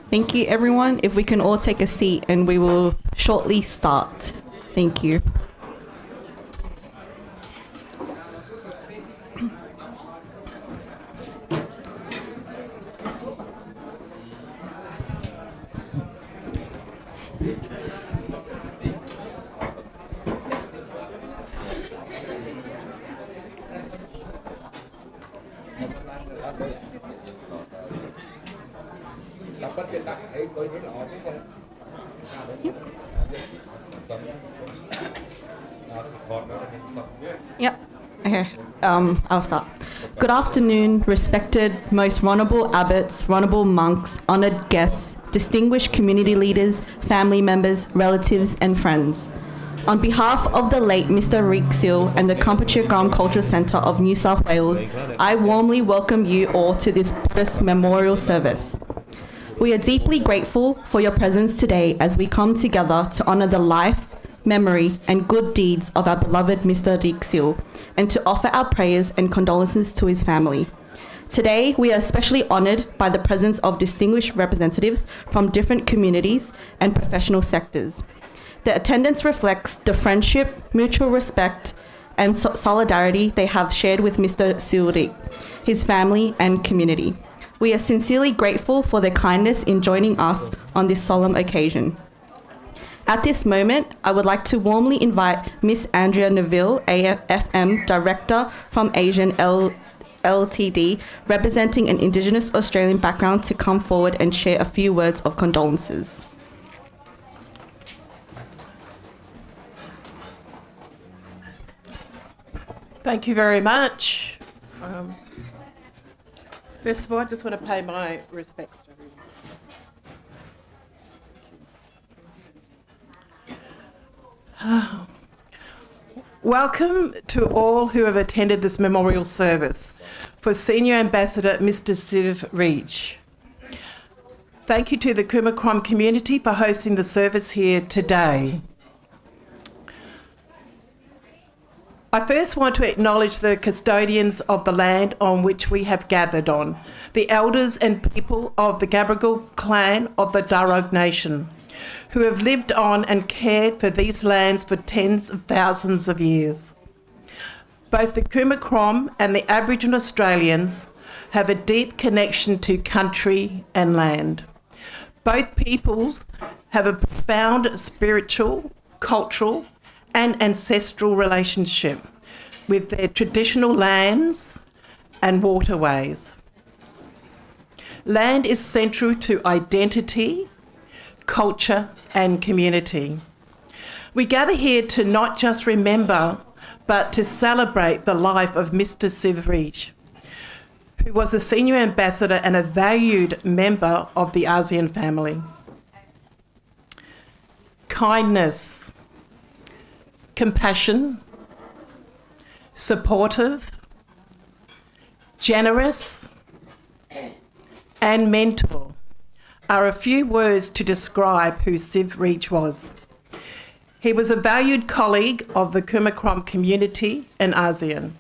Thank you, everyone. If we can all take a seat and we will shortly start. Thank you. Yep. Okay. I'll start. Good afternoon, respected most honourable abbots, honourable monks, honoured guests, distinguished community leaders, family members, relatives and friends. On behalf of the late Mr. Rixill and the Kampachirgram Cultural Centre of New South Wales, I warmly welcome you all to this Buddhist memorial service. We are deeply grateful for your presence today as we come together to honour the life, memory and good deeds of our beloved Mr. Rixill and to offer our prayers and condolences to his family. Today, we are especially honoured by the presence of distinguished representatives from different communities and professional sectors. The attendance reflects the friendship, mutual respect and solidarity they have shared with Mr. Silrik, his family and community. We are sincerely grateful for their kindness in joining us on this solemn occasion. At this moment, I would like to warmly invite Miss Andrea Neville, AFM Director from Asian Ltd, representing an Indigenous Australian background, to come forward and share a few words of condolences. Thank you very much. First of all, I just want to pay my respects to everyone. Welcome to all who have attended this memorial service for Senior Ambassador Mr. Siv Reach. Thank you to the Kumikrom community for hosting the service here today. I first want to acknowledge the custodians of the land on which we have gathered on, the elders and people of the Gabbargal clan of the Darug Nation, who have lived on and cared for these lands for tens of thousands of years. Both the Kumikrom and the Aboriginal Australians have a deep connection to country and land. Both peoples have a profound spiritual, cultural, and ancestral relationship with their traditional lands and waterways. Land is central to identity, culture and community. We gather here to not just remember, but to celebrate the life of Mr. Siv Reach, who was a senior ambassador and a valued member of the ASEAN family. Kindness, compassion, supportive, generous, and mentor are a few words to describe who Siv Reach was. He was a valued colleague of the Kumikrom community in ASEAN.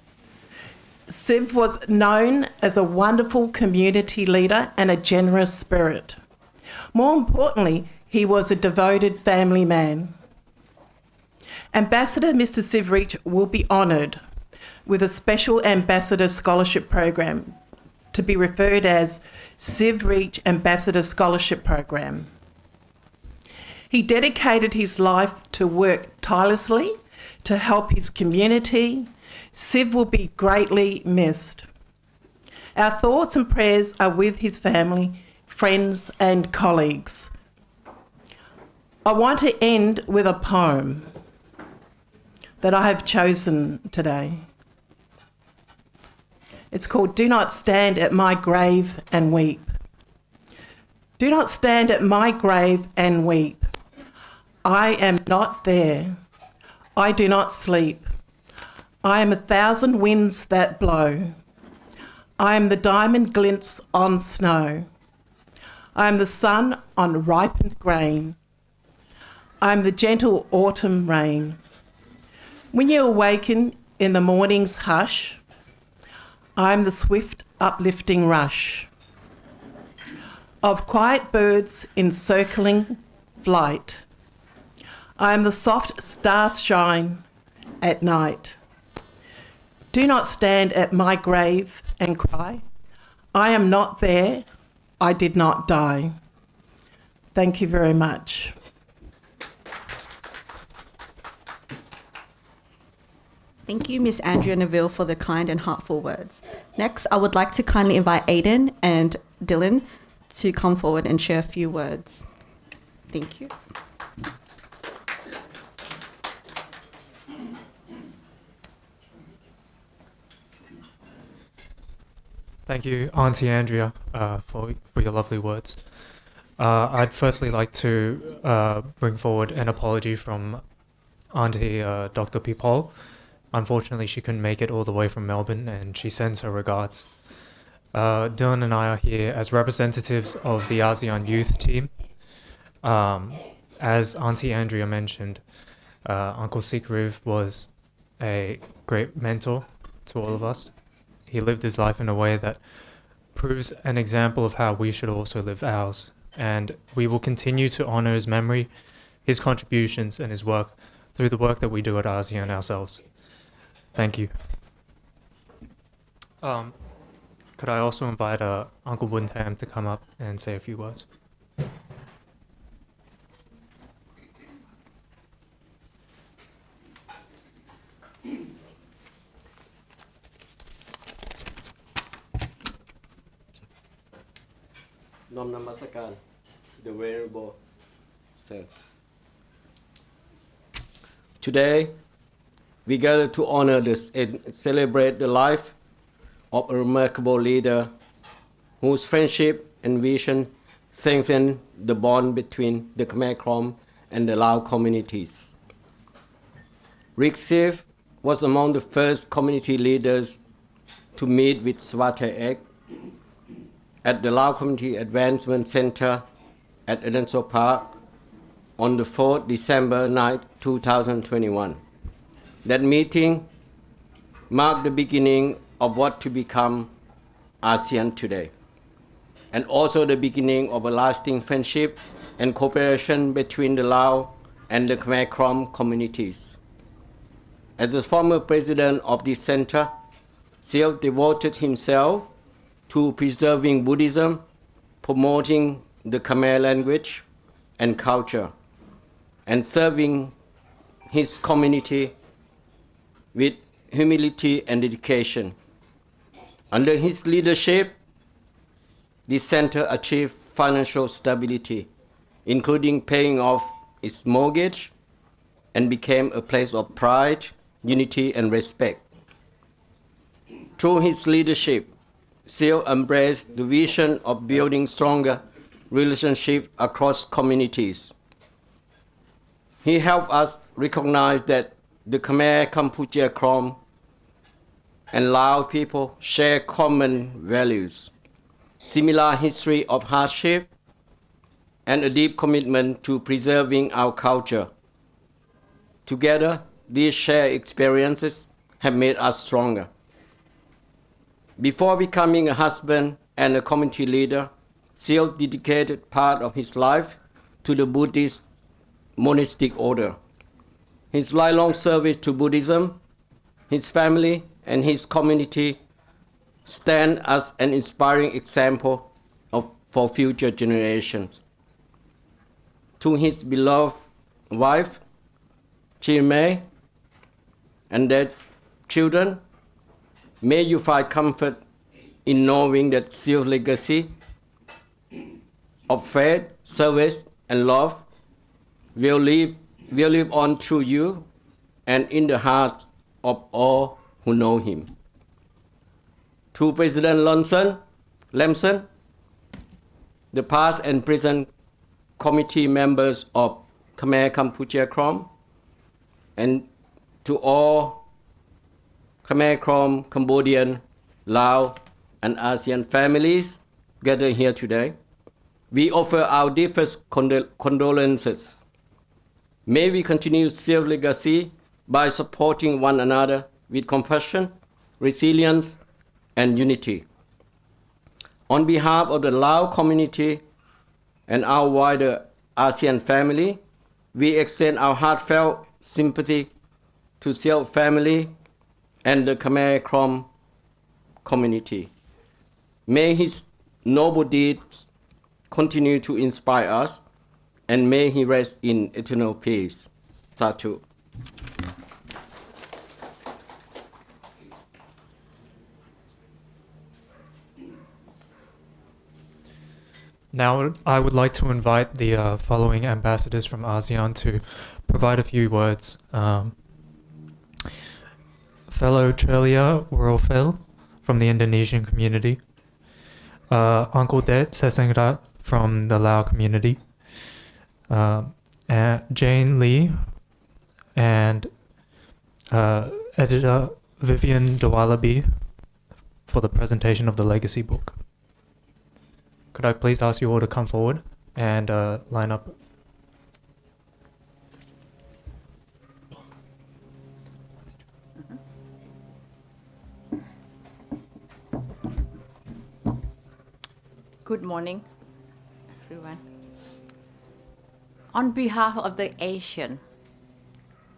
Siv was known as a wonderful community leader and a generous spirit. More importantly, he was a devoted family man. Ambassador Mr. Siv Reach will be honoured with a special Ambassador Scholarship Program to be referred as Siv Reach Ambassador Scholarship Program. He dedicated his life to work tirelessly to help his community. Siv will be greatly missed. Our thoughts and prayers are with his family, friends and colleagues. I want to end with a poem that I have chosen today. It's called Do Not Stand at My Grave and Weep. Do not stand at my grave and weep. I am not there. I do not sleep. I am 1,000 winds that blow. I am the diamond glints on snow. I am the sun on ripened grain. I am the gentle autumn rain. When you awaken in the morning's hush, I am the swift uplifting rush. of quiet birds in circling flight. I am the soft starshine at night. Do not stand at my grave and cry, I am not there, I did not die. Thank you very much. Thank you, Miss Andrea Neville, for the kind and heartful words. Next, I would like to kindly invite Aidan and Dylan to come forward and share a few words. Thank you. Thank you, Auntie Andrea, for your lovely words. I'd firstly like to bring forward an apology from Auntie Dr. P. Paul. Unfortunately, she couldn't make it all the way from Melbourne, and she sends her regards. Dylan and I are here as representatives of the ASEAN Youth Team. As Auntie Andrea mentioned, Uncle Sikriv was a great mentor to all of us. He lived his life in a way that proves an example of how we should also live ours. And we will continue to honour his memory, his contributions and his work through the work that we do at ASEAN ourselves. Thank you. Could I also invite Uncle Buntam to come up and say a few words? Nom Namaskar, the Venerable Sir. Today, we gather to honor this and celebrate the life of a remarkable leader whose friendship and vision strengthened the bond between the Khmer Krom and the Lao communities. Rick Sif was among the first community leaders to meet with Swate Ek at the Lao Community Advancement Center at Edenso Park on the 4th December night 2021. That meeting marked the beginning of what to become ASEAN today, and also the beginning of a lasting friendship and cooperation between the Lao and the Khmer Krom communities. As the former president of this center, Siel devoted himself to preserving Buddhism, promoting the Khmer language and culture, and serving his community with humility and dedication. Under his leadership, this center achieved financial stability, including paying off its mortgage, and became a place of pride, unity, and respect. Through his leadership, Siel embraced the vision of building stronger relationships across communities. He helped us recognize that the Khmer, Kampuchea, Krom, and Lao people share common values, similar history of hardship, and a deep commitment to preserving our culture. Together, these shared experiences have made us stronger. Before becoming a husband and a community leader, Siel dedicated part of his life to the Buddhist monastic order. His lifelong service to Buddhism, his family, and his community stand as an inspiring example for future generations. To his beloved wife, Chirmei, and their children, may you find comfort in knowing that Siel's legacy of faith, service, and love will live on through you and in the hearts of all who know him. To President Lamson, the past and present committee members of Khmer Kampuchea Krom, and to all Khmer Krom, Cambodian, Lao, and ASEAN families gathered here today, we offer our deepest condolences. May we continue Siel's legacy by supporting one another with compassion, resilience, and unity. On behalf of the Lao community and our wider ASEAN family, we extend our heartfelt sympathy to Siao family and the Khmer Krom community. May his noble deeds continue to inspire us, and may he rest in eternal peace. Satu. Now, I would like to invite the following ambassadors from ASEAN to provide a few words. Fellow Trelia Worofel from the Indonesian community, Uncle Det Sesengrat from the Lao community, Jane Lee, and editor Vivian Dewalaby for the presentation of the legacy book. Could I please ask you all to come forward and line up? Good morning, everyone. On behalf of the ASEAN,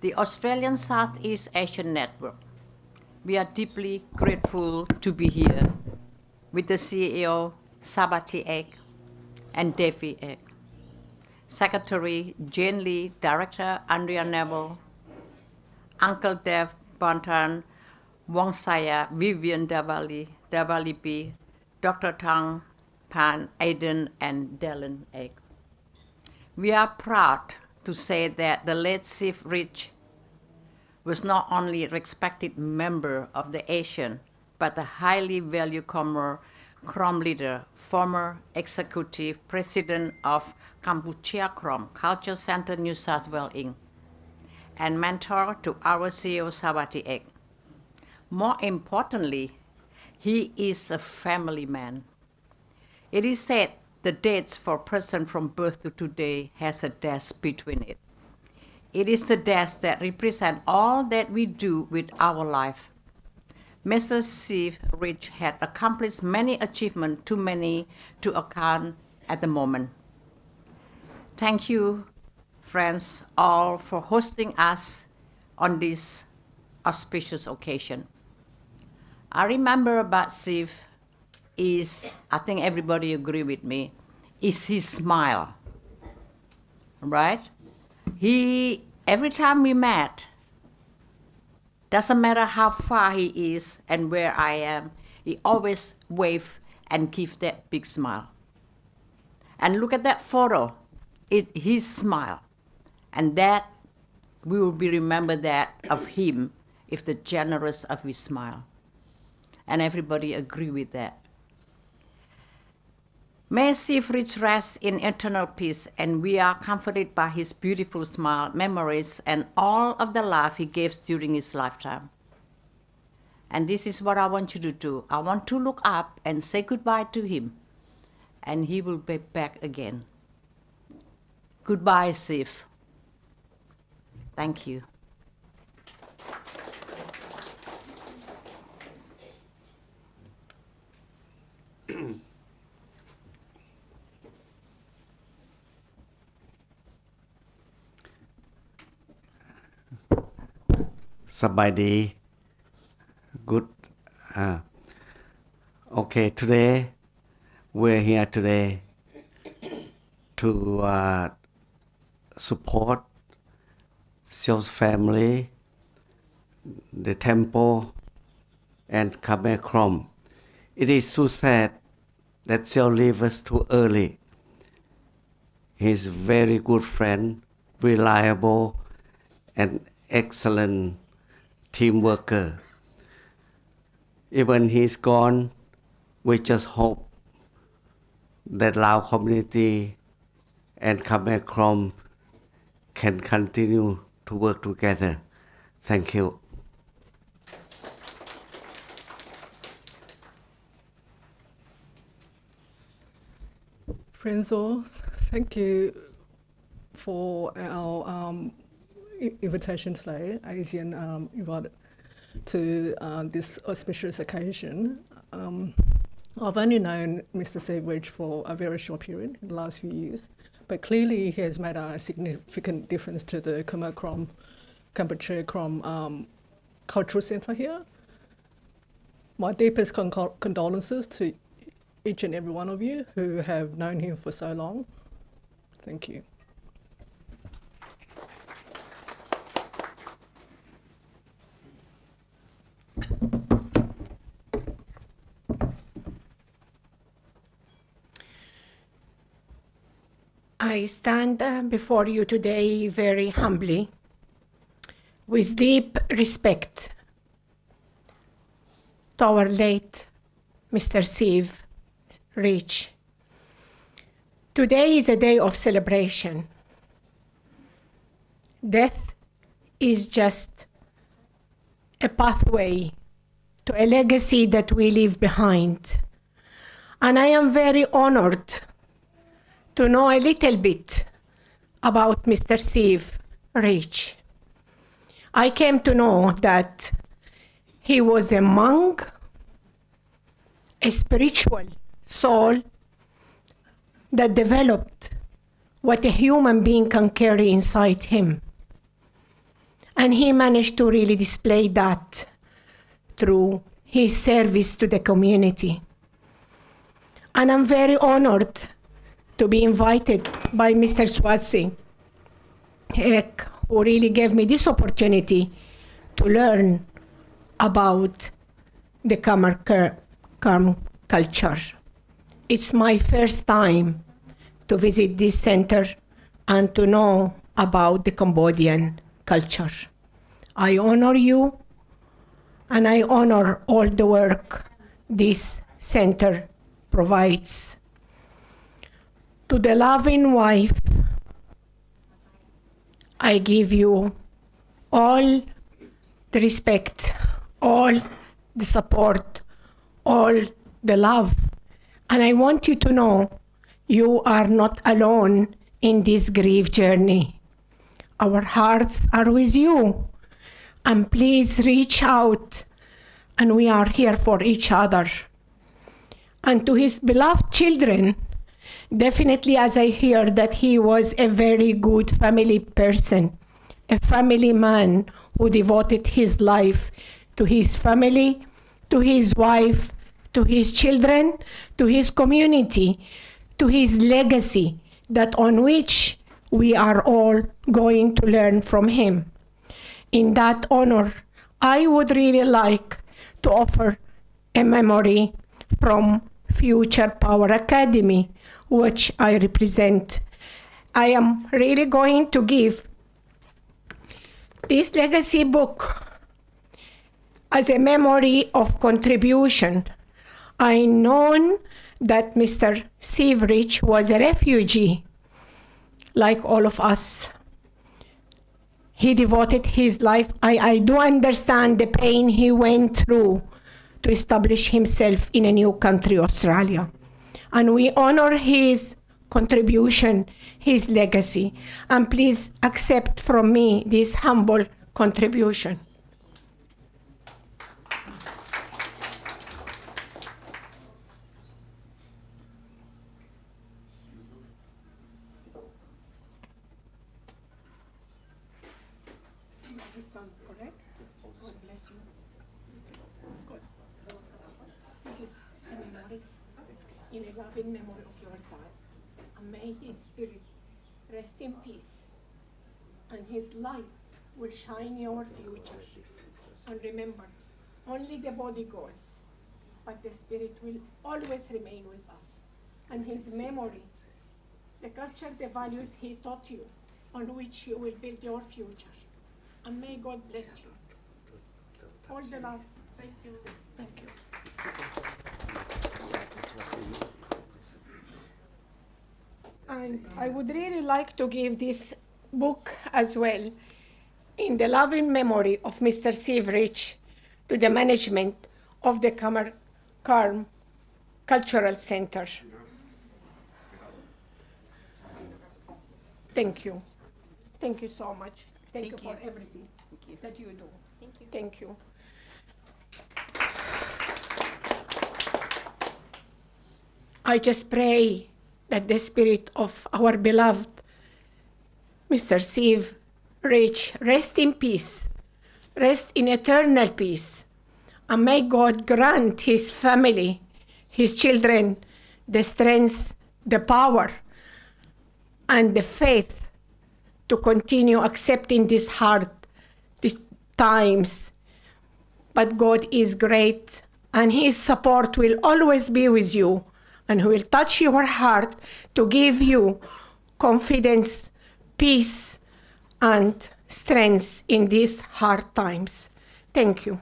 the Australian Southeast Asian Network, we are deeply grateful to be here with the CEO Sabati Ek and Devi Ek, Secretary Jane Lee, Director Andrea Neville, Uncle Dev Bantan, Wong Saya, Vivian Davalibi, Dr. Tang Pan, Aiden, and Dylan Ek. We are proud to say that the late Chief Rich was not only a respected member of the ASEAN, but a highly valued Krom leader, former executive president of Kampuchea Krom Culture Center New South Wales Inc., and mentor to our CEO Sabati Ek. More importantly, he is a family man. It is said the dates for a person from birth to today has a dash between it. It is the dash that represents all that we do with our life. Mr. Chief Rich had accomplished many achievements, too many to account at the moment. Thank you, friends, all for hosting us on this auspicious occasion. I remember about Chief is, I think everybody agree with me, is his smile, right? Every time we met, doesn't matter how far he is and where I am, he always wave and give that big smile. And look at that photo, his smile. And that, we will be remember that of him if the generous of his smile. And everybody agree with that. May Chief Rich rest in eternal peace, and we are comforted by his beautiful smile, memories, and all of the life he gave during his lifetime. And this is what I want you to do. I want to look up and say goodbye to him, and he will be back again. Goodbye, Chief. Thank you. Sabadi. Good. Okay, today we're here today to support Sio's family, the temple, and Khmer Krom. It is too sad that Sio left us too early. He's a very good friend, reliable, and excellent team worker. Even he's gone, we just hope that Lao community and Khmer Krom can continue to work together. Thank you. Friends all, thank you for our invitation today, ASEAN invited to this auspicious occasion. I've only known Mr. Seabridge for a very short period in the last few years, but clearly he has made a significant difference to the Kampuchea Krom Cultural Centre here. My deepest condolences to each and every one of you who have known him for so long. Thank you. I stand before you today very humbly, with deep respect to our late Mr. Steve Rich. Today is a day of celebration. Death is just a pathway to a legacy that we leave behind. And I am very honored to know a little bit about Mr. Steve Rich. I came to know that he was a monk, a spiritual soul that developed what a human being can carry inside him. And he managed to really display that through his service to the community. And I'm very honored to be invited by Mr. Swazi, who really gave me this opportunity to learn about the Khmer culture. It's my first time to visit this center and to know about the Cambodian culture. I honor you, and I honor all the work this center provides. To the loving wife, I give you all the respect, all the support, all the love. And I want you to know you are not alone in this grief journey. Our hearts are with you. And please reach out, and we are here for each other. And to his beloved children, definitely, as I hear that he was a very good family person, a family man who devoted his life to his family, to his wife, to his children, to his community, to his legacy, that on which we are all going to learn from him. In that honor, I would really like to offer a memory from Future Power Academy, which I represent. I am really going to give this legacy book as a memory of contribution. I know that Mr. Steve Rich was a refugee, like all of us. He devoted his life. I do understand the pain he went through to establish himself in a new country, Australia. And we honor his contribution, his legacy. And please accept from me this humble contribution. Correct? God bless you. Good. This is a memory, in a loving memory of your dad. And may his spirit rest in peace, and his light will shine in your future. And remember, only the body goes, but the spirit will always remain with us. And his memory, the culture, the values he taught you, on which you will build your future. And may God bless you. All the love. Thank you. Thank you. And I would really like to give this book as well, in the loving memory of Mr. Steve Rich, to the management of the Khmer Cultural Center. Thank you. Thank you so much. Thank you for everything that you do. Thank you. I just pray that the spirit of our beloved Mr. Steve Rich rest in peace, rest in eternal peace, and may God grant his family, his children, the strength, the power, and the faith to continue accepting these hard times. But God is great, and his support will always be with you, and he will touch your heart to give you confidence, peace, and strength in these hard times. Thank you.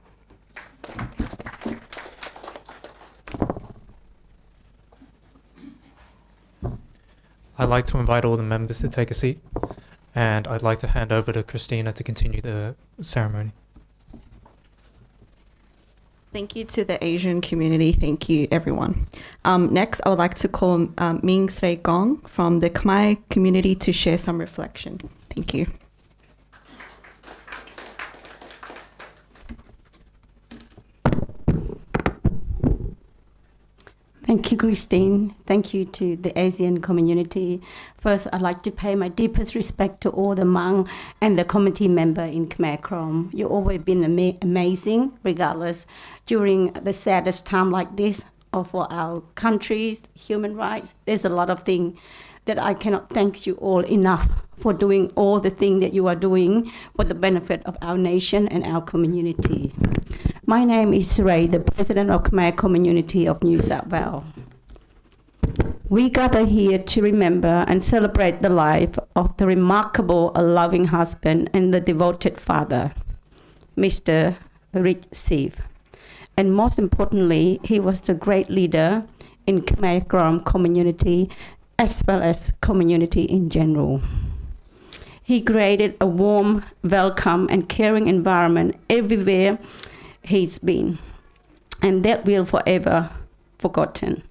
I'd like to invite all the members to take a seat, and I'd like to hand over to Christina to continue the ceremony. Thank you to the Asian community. Thank you, everyone. Next, I would like to call Ming Srey Gong from the Khmer community to share some reflection. Thank you. Thank you, Christine. Thank you to the Asian community. First, I'd like to pay my deepest respect to all the Hmong and the committee member in Khmer Krom. You've always been amazing, regardless, during the saddest time like this, or for our countries, human rights. There's a lot of things that I cannot thank you all enough for doing all the things that you are doing for the benefit of our nation and our community. My name is Ray, the president of Khmer Community of New South Wales. We gather here to remember and celebrate the life of the remarkable, loving husband and the devoted father, Mr. Rich Siv. And most importantly, he was the great leader in Khmer Krom community as well as community in general. He created a warm, welcome, and caring environment everywhere he's been, and that will forever forgotten.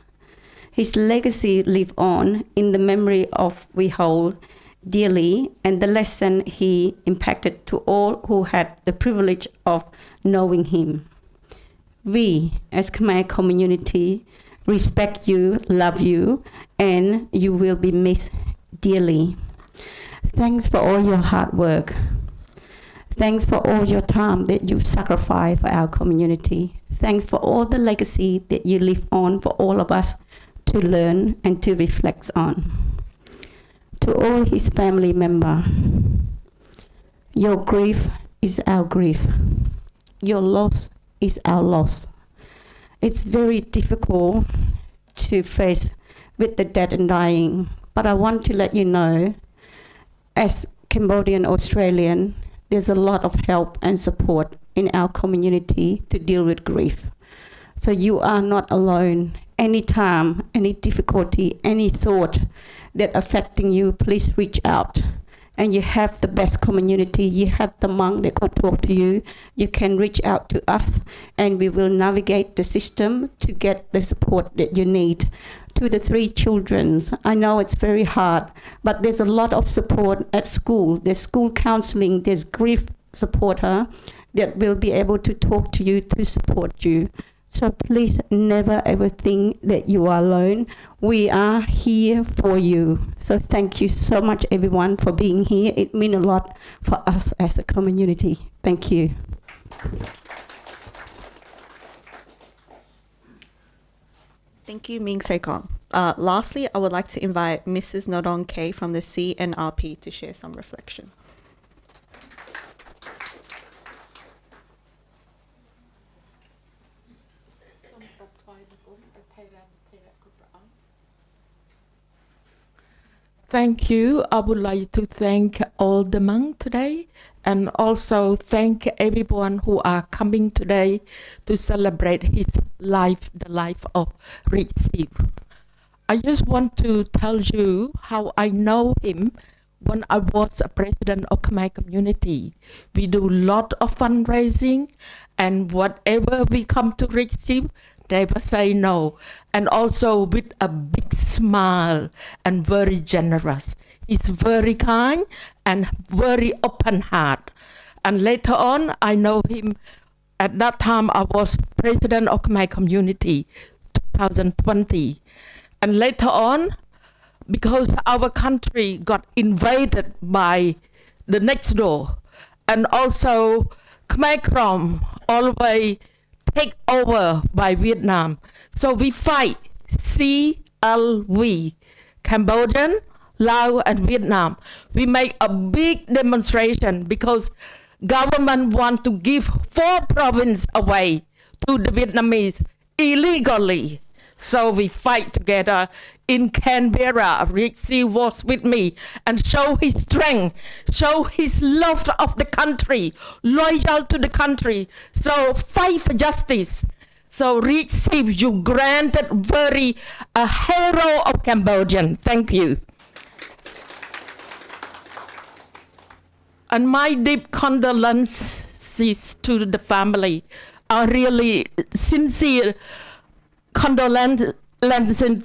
His legacy live on in the memory of we hold dearly, and the lesson he impacted to all who had the privilege of knowing him. We, as Khmer community, respect you, love you, and you will be missed dearly. Thanks for all your hard work. Thanks for all your time that you sacrificed for our community. Thanks for all the legacy that you live on for all of us to learn and to reflect on. To all his family members, your grief is our grief. Your loss is our loss. It's very difficult to face with the dead and dying, but I want to let you know, as Cambodian Australian, there's a lot of help and support in our community to deal with grief. So you are not alone. Anytime, any difficulty, any thought that affecting you, please reach out. And you have the best community. You have the Hmong that could talk to you. You can reach out to us, and we will navigate the system to get the support that you need. To the 3 children, I know it's very hard, but there's a lot of support at school. There's school counseling, there's grief supporter that will be able to talk to you, to support you. So please never ever think that you are alone. We are here for you. So thank you so much, everyone, for being here. It means a lot for us as a community. Thank you. Thank you, Ming Srey Gong. Lastly, I would like to invite Mrs. Nodong K from the CNRP to share some reflection. Thank you. I would like to thank all the Hmong today, and also thank everyone who are coming today to celebrate his life, the life of Rich Siv. I just want to tell you how I know him when I was a president of Khmer community. We do a lot of fundraising, and whatever we come to Rich Siv, never say no, and also with a big smile and very generous. He's very kind and very open heart. And later on, I know him. At that time, I was president of my community, 2020. And later on, because our country got invaded by the next door, and also Khmer Krom always take over by Vietnam. So we fight CLV, Cambodian, Laos, and Vietnam. We make a big demonstration because government want to give 4 provinces away to the Vietnamese illegally. So we fight together in Canberra. Rixi was with me and show his strength, show his love of the country, loyal to the country. So fight for justice. So Rixi, you granted very a hero of Cambodian. Thank you. And my deep condolences to the family. Are really sincere condolences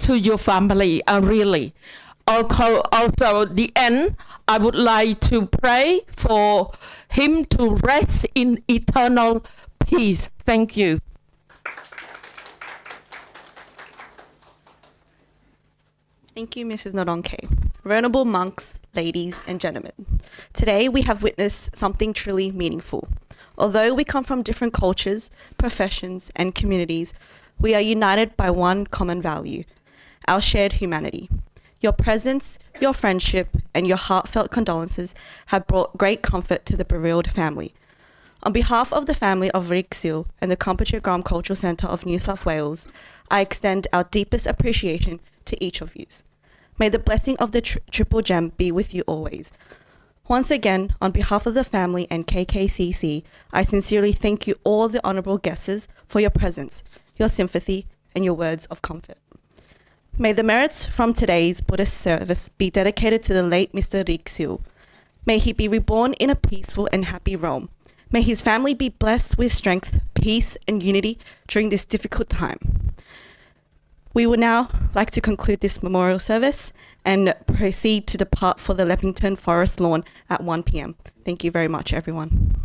to your family. Really. Also, the end, I would like to pray for him to rest in eternal peace. Thank you. Thank you, Mrs. Nodonke. Venerable monks, ladies and gentlemen, today we have witnessed something truly meaningful. Although we come from different cultures, professions, and communities, we are united by one common value, our shared humanity. Your presence, your friendship, and your heartfelt condolences have brought great comfort to the bereaved family. On behalf of the family of Rixil and the Kampuchea Cultural Centre of New South Wales, I extend our deepest appreciation to each of you. May the blessing of the Triple Gem be with you always. Once again, on behalf of the family and KKCC, I sincerely thank you all the honourable guests for your presence, your sympathy, and your words of comfort. May the merits from today's Buddhist service be dedicated to the late Mr. Rixil. May he be reborn in a peaceful and happy realm. May his family be blessed with strength, peace, and unity during this difficult time. We would now like to conclude this memorial service and proceed to depart for the Leppington Forest Lawn at 1 p.m. Thank you very much, everyone.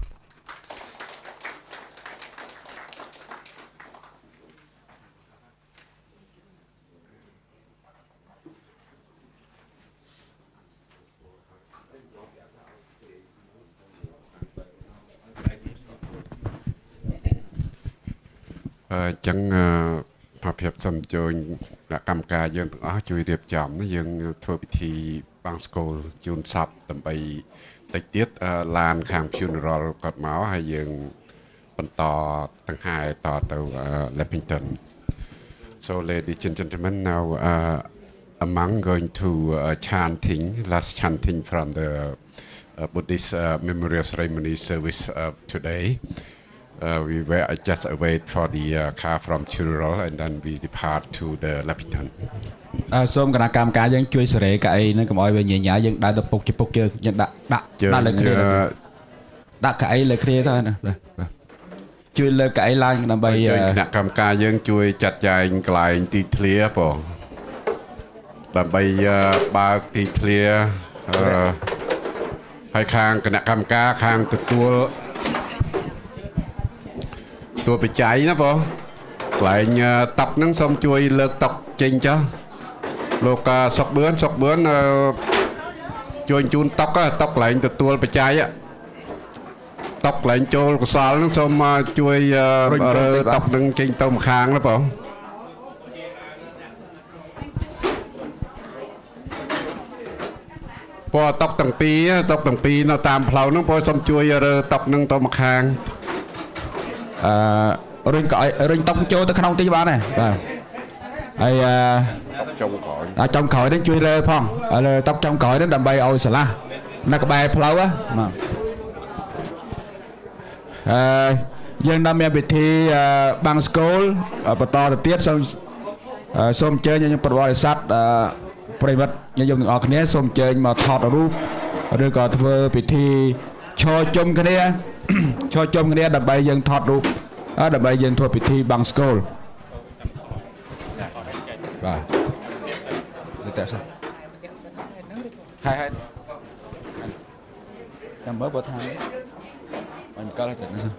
Hợp hiệp xâm cho đã cầm ca dân chui điệp chậm dân thua bị thi bang school chun sập tầm bay tách tiết lan khang funeral cọt máu hay dân bận tỏ tăng hai tỏ tàu Leppington. So ladies and gentlemen, now among going to chanting, last chanting from the Buddhist memorial ceremony service today. We were just await for the car from Churro and then we depart to the Leppington. Sôm cái cam cá dân chui sợi cái nó cầm oi về nhẹ nhã dân đã được bốc chơi dân đã lời kia đã cái lời kia thôi nè chui lời cái lan là bây cam cá dân chui chặt dài lại tì clear po là bây ba tì clear hai khang cái cam cá khang từ tuaตัวไปใจนะปอกลายตับนั่งซ้อมช่วยเลิกตับจริงจ้ะโลกาสกเบื้อนช่วยจูนตับก็ตับไหลตัวไปใจอ่ะตับไหลโจลกสาลนั่งซ้อมมาช่วยตับนั่งจริงต้มคางนะปอพอตับตั้งปีน่าตามเพลานั่งพอซ้อมช่วยตับนั่งต้มคางrinh tông châu tới không tí ba này hay trong khỏi đến chui rơ phong tóc trong khỏi đến đầm bay ôi sả la nó có bài flow á dân năm em bị thi bang school và to tiết xong xôm chơi như một loại sắt private như dùng ở cái này xôm chơi mà thọt ở rúp rồi còn thưa bị thi cho chung cái này cho chung cái này đập bay dân thọt rúp đập bay dân thua bị thi bang school và được tại sao hai em mới bớt hai anh có được nữa sao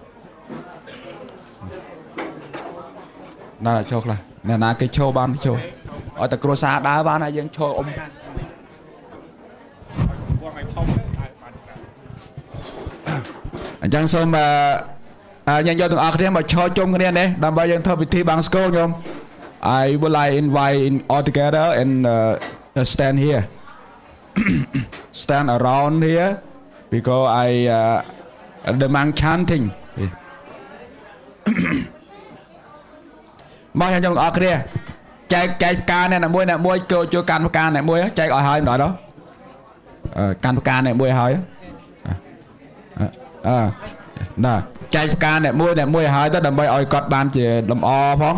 nè là cho là nè cái show ban cái show ឲ្យតែគ្រួសារដើរបានហើយយើងឈរអញ្ចឹងសូមយើងយកទាំងអស់គ្នាមកឈរជុំគ្នានេះដើម្បីយើងធ្វើពិធីបង្សុកូលញោម I would like invite in all together and stand here stand around here because I the man chanting មកយើងយកទាំងអស់គ្នាចែកផ្កាអ្នកមួយចូលកាន់ផ្កាអ្នកមួយចែកឲ្យហើយម្ដងដល់កាន់ផ្កាអ្នកមួយហើយណាចែកផ្កាអ្នកមួយឲ្យហើយទៅដើម្បីឲ្យគាត់បានជាលំអផង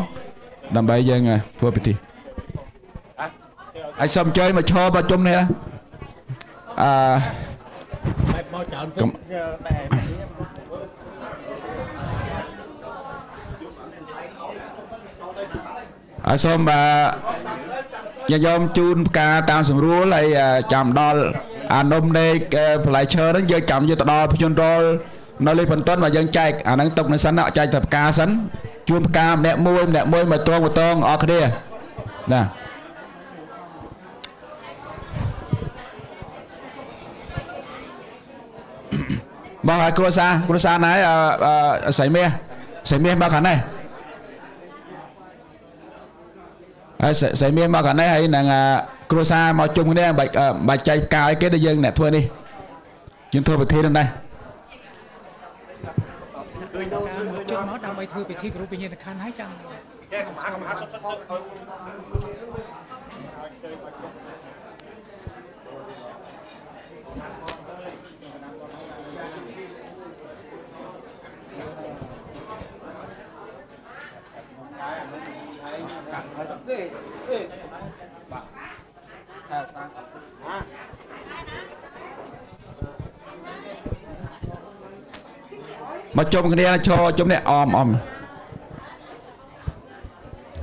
ដើម្បីយើងធ្វើពិធីហើយសូមអញ្ជើញមកឈរប្រជុំនេះហើយសូមយកជូនផ្កាតាមសម្រួលហើយចាំដល់អានំនៃផ្លែឈើហ្នឹងយើងចាំយកទៅដល់ជនរលនៅលេខបន្ទាន់មកយើងចែកអាហ្នឹងទុកនៅសិនចែកតែផ្កាសិនជូនផ្កាម្នាក់មួយមកត្រង់អស់គ្នាណាមកឲ្យគ្រួសារណែស្រីមាសមកខាងនេះហើយស្រីមាសមកខាងនេះហើយនឹងគ្រួសារមកជុំគ្នាបាច់ចែកផ្កាឲ្យគេដែលយើងអ្នកធ្វើនេះយើងធ្វើពិធីនឹងដែរជុំមកដើម្បីធ្វើពិធីគោរពវិញ្ញាណក្ខន្ធហើយចាំមកជុំគ្នាឈរជុំនេះអម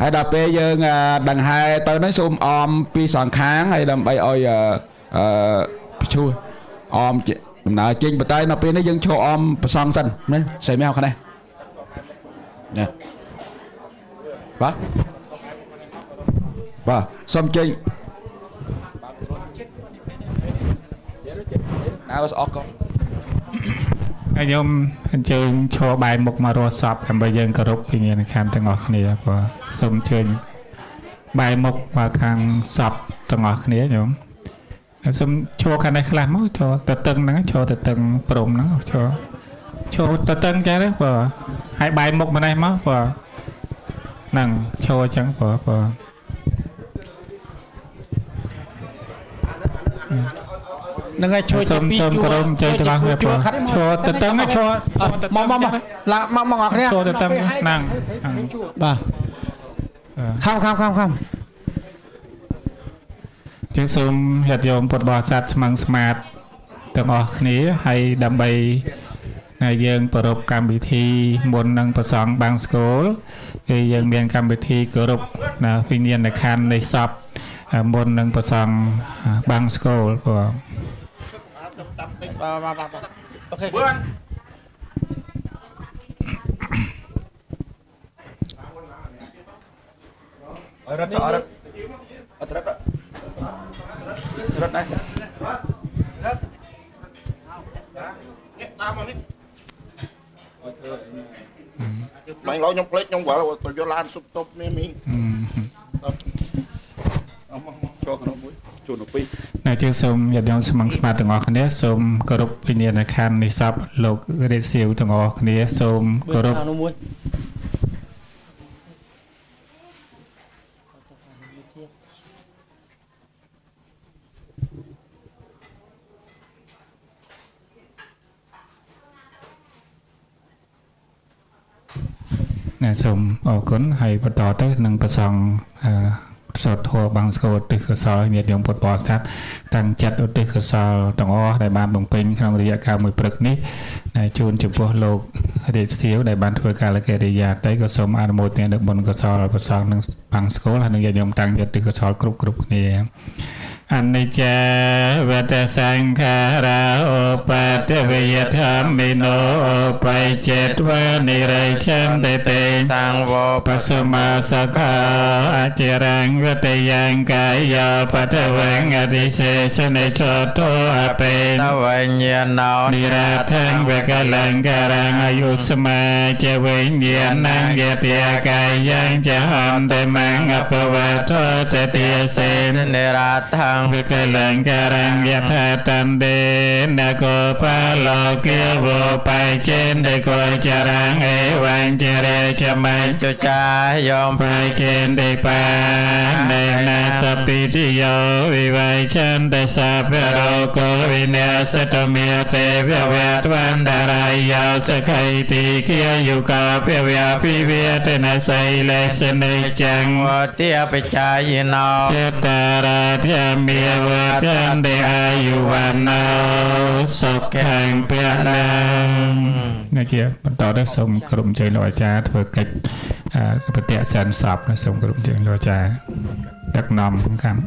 ហើយដល់ពេលយើងដង្ហែទៅនោះសូមអមពីសងខាងហើយដើម្បីឲ្យឈូសអមដំណើរចេញបតែដល់ពេលនេះយើងឈរអមប្រសងសិនណាស្រីមាសខាងនេះណាបាទសូមចេញណាអស់ក៏ខ្ញុំអញ្ជើញឈរបែរមុខមករស់សពដើម្បីយើងគោរពវិញ្ញាណក្ខន្ធទាំងអស់គ្នាបាទសូមអញ្ជើញបែរមុខមកខាងសពទាំងអស់គ្នាញោមសូមឈរខាងនេះខ្លះមកឈរទៅតឹងហ្នឹងឈរទៅតឹងព្រំហ្នឹងឈរទៅតឹងចឹងទេបាទហើយបែរមុខមកនេះមកបាទហ្នឹងឈរចឹងបាទនឹងឲ្យជួយទៅពីជួរក្រុមចេញទៅឡើងវាឈរទៅតឹងឈរមកឡើងមកអរគ្នាឈរទៅតឹងហ្នឹងបាទខំជាងសូមញាតិញោមពុទ្ធបរិស័ទស្មឹងស្មាតទាំងអស់គ្នាហើយដើម្បីយើងប្រពៃកម្មវិធីមុននឹងប្រសង់បាំងស្គលគឺយើងមានកម្មវិធីគោរពវិញ្ញាណក្ខន្ធនៃសពមុននឹងប្រសង់បាំងស្គលបាទអូខេរត់ណាតាមមកនេះបាញ់ឡោខ្ញុំភ្លេចខ្ញុំវល់ទៅយកឡានស៊ុបតុបនេះមីចូលក្នុងមួយជួនទៅពីរជាងសូមញាតិញោមស្មឹងស្មាតទាំងអស់គ្នាសូមគោរពវិញ្ញាណក្ខន្ធនៃសពលោករាជសៀវទាំងអស់គ្នាសូមគោរពសូមអរគុណហើយបន្តទៅនឹងប្រសង់សូត្រធម៌បាំងស្គលឧទ្ទិសកុសលញាតិញោមពុទ្ធបរិស័ទតាំងចិត្តឧទ្ទិសកុសលទាំងអស់ដែលបានបំពេញក្នុងរយៈកាលមួយព្រឹកនេះជូនចំពោះលោករាជសៀវដែលបានធ្វើកាលកិរិយាទៅក៏សូមអនុមោទនានៅបុណ្យកុសលប្រសងនឹងបាំងស្គលហើយនឹងញាតិញោមតាំងចិត្តឧទ្ទិសកុសលគ្រប់គ្នា អនិច្ចាវតសង្ខារាឧបតវិយធម្មិណោឧបៃចេតវនិរិយខន្តិតេសង្វោបសមាសខាអចិរង្វតយ៉ាងកាយបតវង្អតិសេសនិចតោអបេតវញ្ញណោនិរាថងវកលង្ការងអាយុស្មាចវិញ្ញាណងយតិកាយយ៉ាងចហន្តមង្អបវតោសតិសេននិរាថងវិកលង្ការងយថាតន្ដេនគោបាលោកេវបៃចេនដេកោចរាងអេវញ្ចរេចមញ្ចចាយោបៃចេនដេបានេណាសពិតិយោវិវៃចន្ទសាភរោកោវិញ្ញាសតមេទេវវតវណ្ដរាយោសខៃតិគាយុកាភវយាភិវេតនសៃលេសនិจังវតិបច្ចាយណោចេតរាធមេវតន្តិអាយុវណ្ណោសុខំពលំនេះជាបន្តទៅសូមក្រុមជ័យលោកអាចារ្យធ្វើកិច្ចប្រតិសែនសពសូមក្រុមជ័យលោកអាចារ្យដឹកនាំកម្ម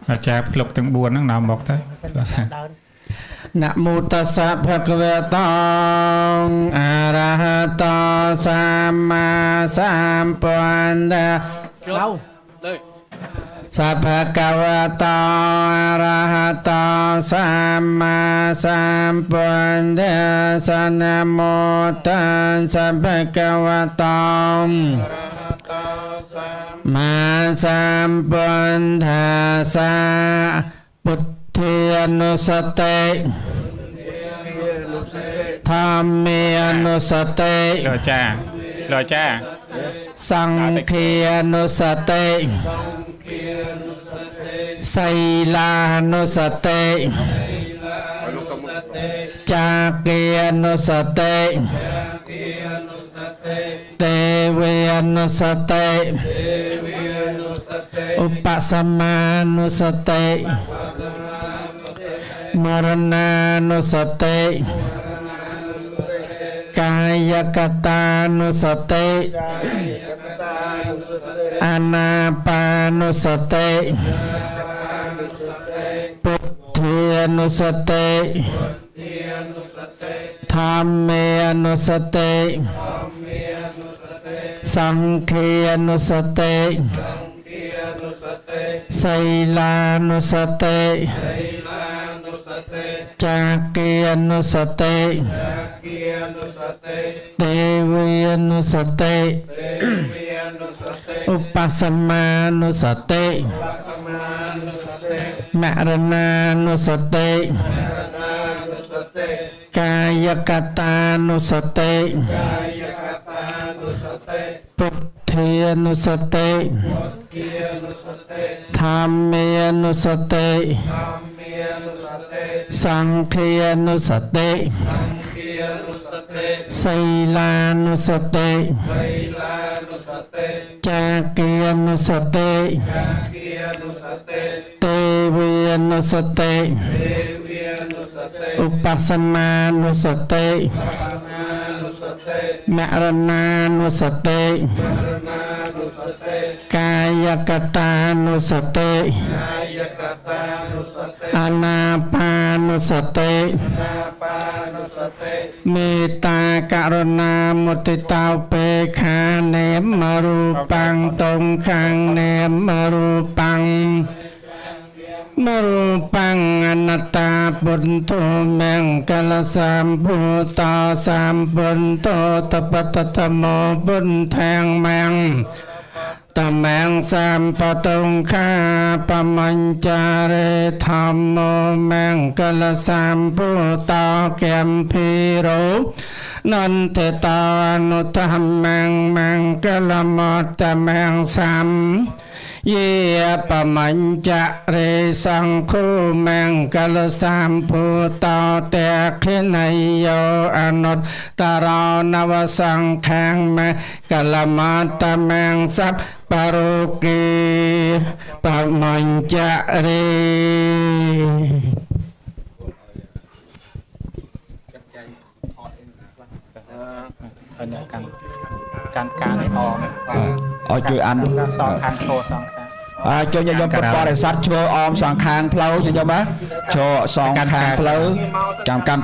អាចារ្យភ្លុកទាំង4ហ្នឹងនាំមកទៅนะโมตัสสะภะคะวะโตอะระหะโตสัมมาสัมพุทธัสสะสัพพะคะวะโตอะระหะโตสัมมาสัมพุทธัสสะนะโมตัสสะภะคะวะโตมาสัมพุทธัสสะพุทเทอนุสติธรรมีอนุสติรอจ้าสังฆีอนุสติไสลานุสติจากเกียนุสติเตวิอนุสติอุปสัมมานุสติมรณานุสติกายกตานุสติอานาปานุสติปุถเทนุสติธรรมอนุสติสังฆอนุสติไสลานุสติจากเกียนุสติเตวิอนุสติอุปสัมมานุสติมรณานุสติกายกตานุสติปุถเทอนุสติธรรมอนุสติสังฆีอนุสติไสลานุสติจากเกียนุสติเตวิอนุสติอุปสัมมานุสติมรณานุสติกายกตานุสติอานาปานุสติเมตตากรุณามุติตาเปคาเนมรูปังตงขังเนมรูปังมรูปังอนัตตาปุณโธแมงกัลสัมพุทธาสัมปุณโธตปัตตโมปุณแทงแมงตะแมงสัมปตุงคาปมัญจาเรธรรมโมแมงกัลสัมพุทธาแกมพีโร Nante tanu tamang mangkalamata sam Ye pamanja re sangku mangkala sampu tau te khinayo anut tarau nawasang khang mangkalamata sam Paruki pamanja reการให้ออมช่วยอันสองครั้งโชว์สองครั้งช่วยยมปปริษัทช่วยออมสองครั้งเพลายมไหมโชว์สองครั้งเพลาจำกัน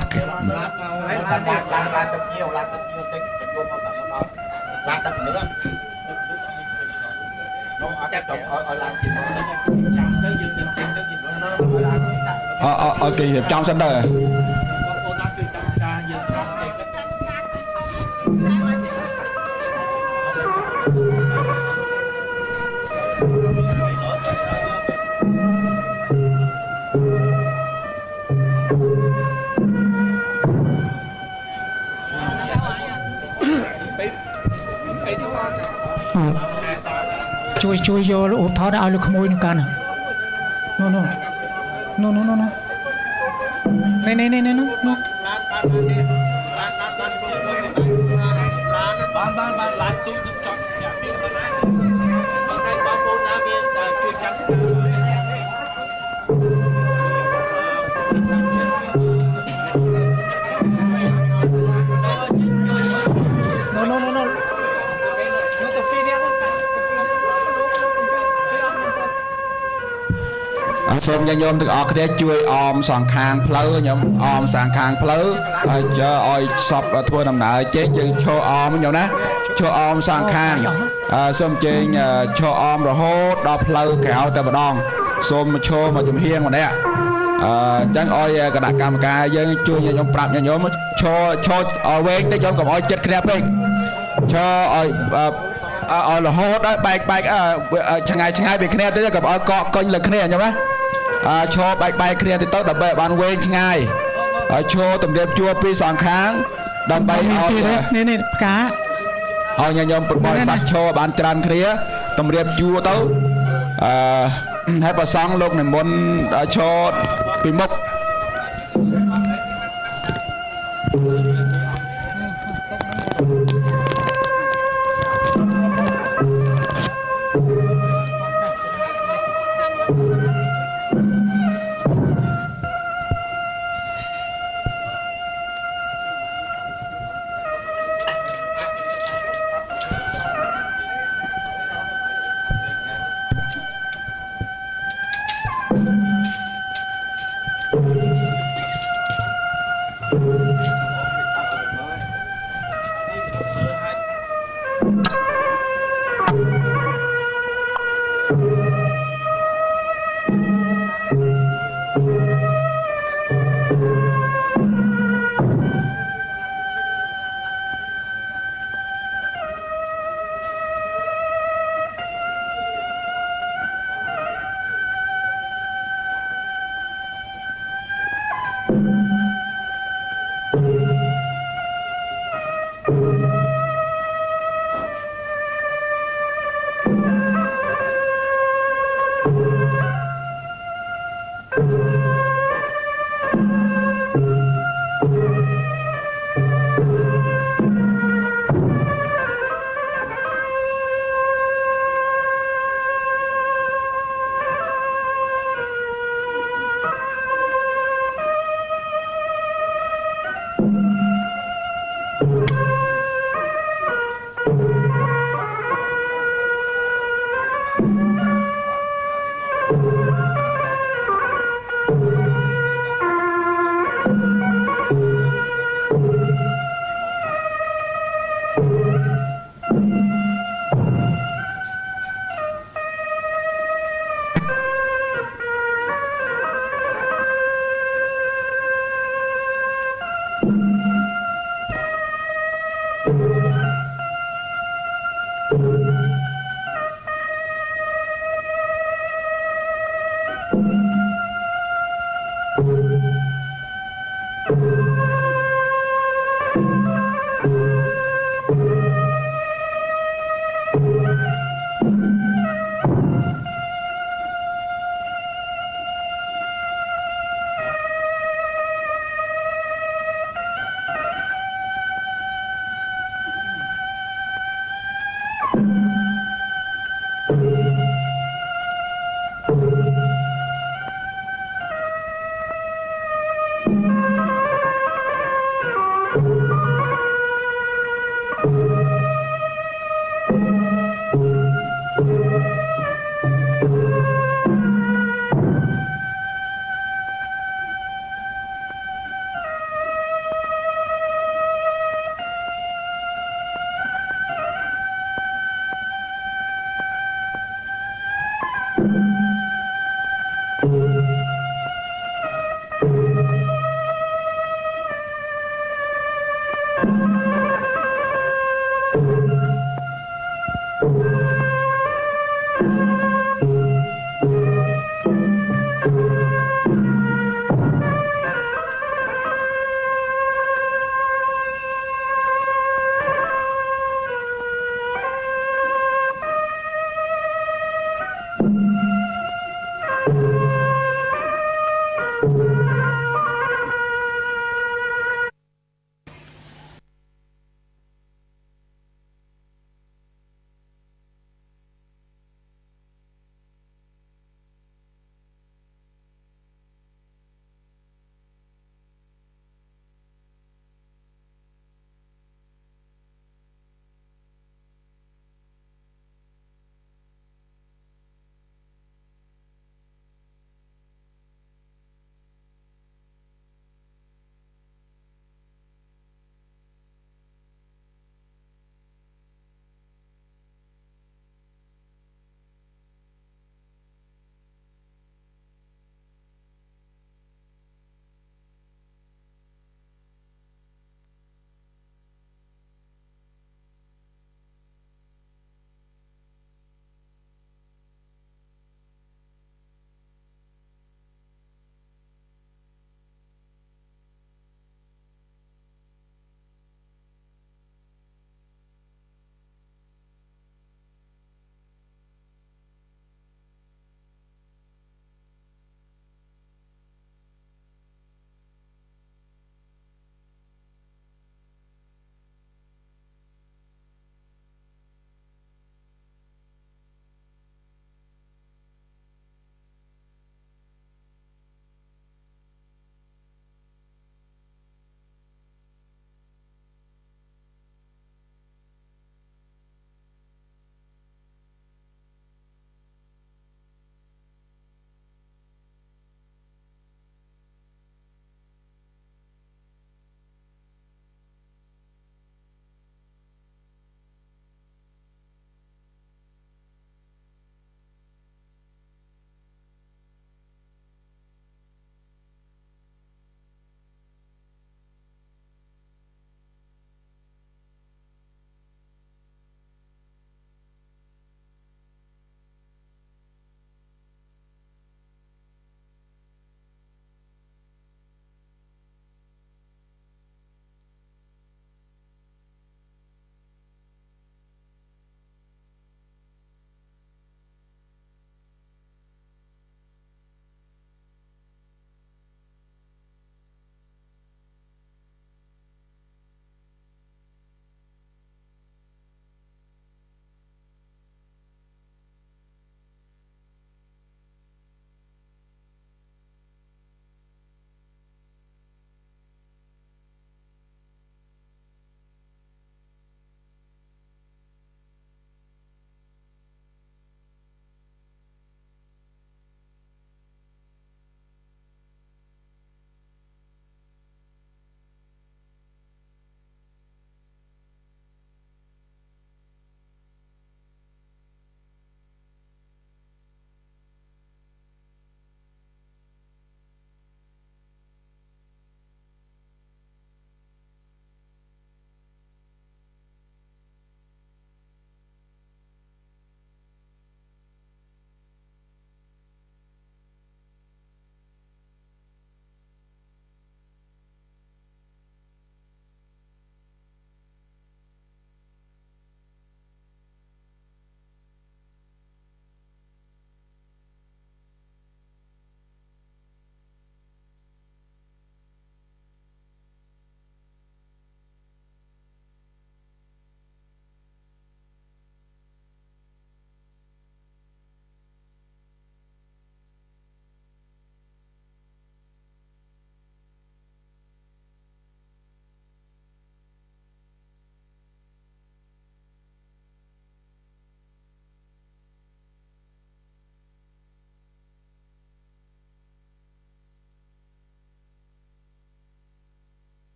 โอเคจำสันเดอร์ช่วยโยลูกท้อได้เอาลูกขโมยนึงกันโน่บ้านร้านตู้จุดจอดอย่างนี้นะบางให้บางคนน้ำมีช่วยกันសូមញញោមទាំងអស់គ្នាជួយអមសងខាងផ្លូវញោមអមសងខាងផ្លូវឲ្យសពធ្វើដំណើរចេញយើងឈរអមញោមណាឈរអមសងខាងសូមជើញឈរអមរហូតដល់ផ្លូវក្រៅតែម្ដងសូមឈរមកជំហៀងម្នាក់ចឹងឲ្យគណៈកម្មការយើងជួយញញោមប្រាប់ញញោមឈរឲ្យវែងទៅញោមកុំឲ្យចិត្តគ្នាពេកឈរឲ្យរហូតដល់បែកឆ្ងាយពីគ្នាទៅកុំឲ្យកកកុញលើគ្នាញោមណាឈរបែកគ្នាទៅដើម្បីឲ្យបានវែងឆ្ងាយហើយឈរតម្រៀបជួរពីសងខាងដើម្បីឲ្យនេះផ្កាឲ្យញញោមពុទ្ធបរិស័ទឈរបានច្រើនគ្នាតម្រៀបជួរទៅហើយប្រសង់លោកនិមន្តឈរពីមុខyou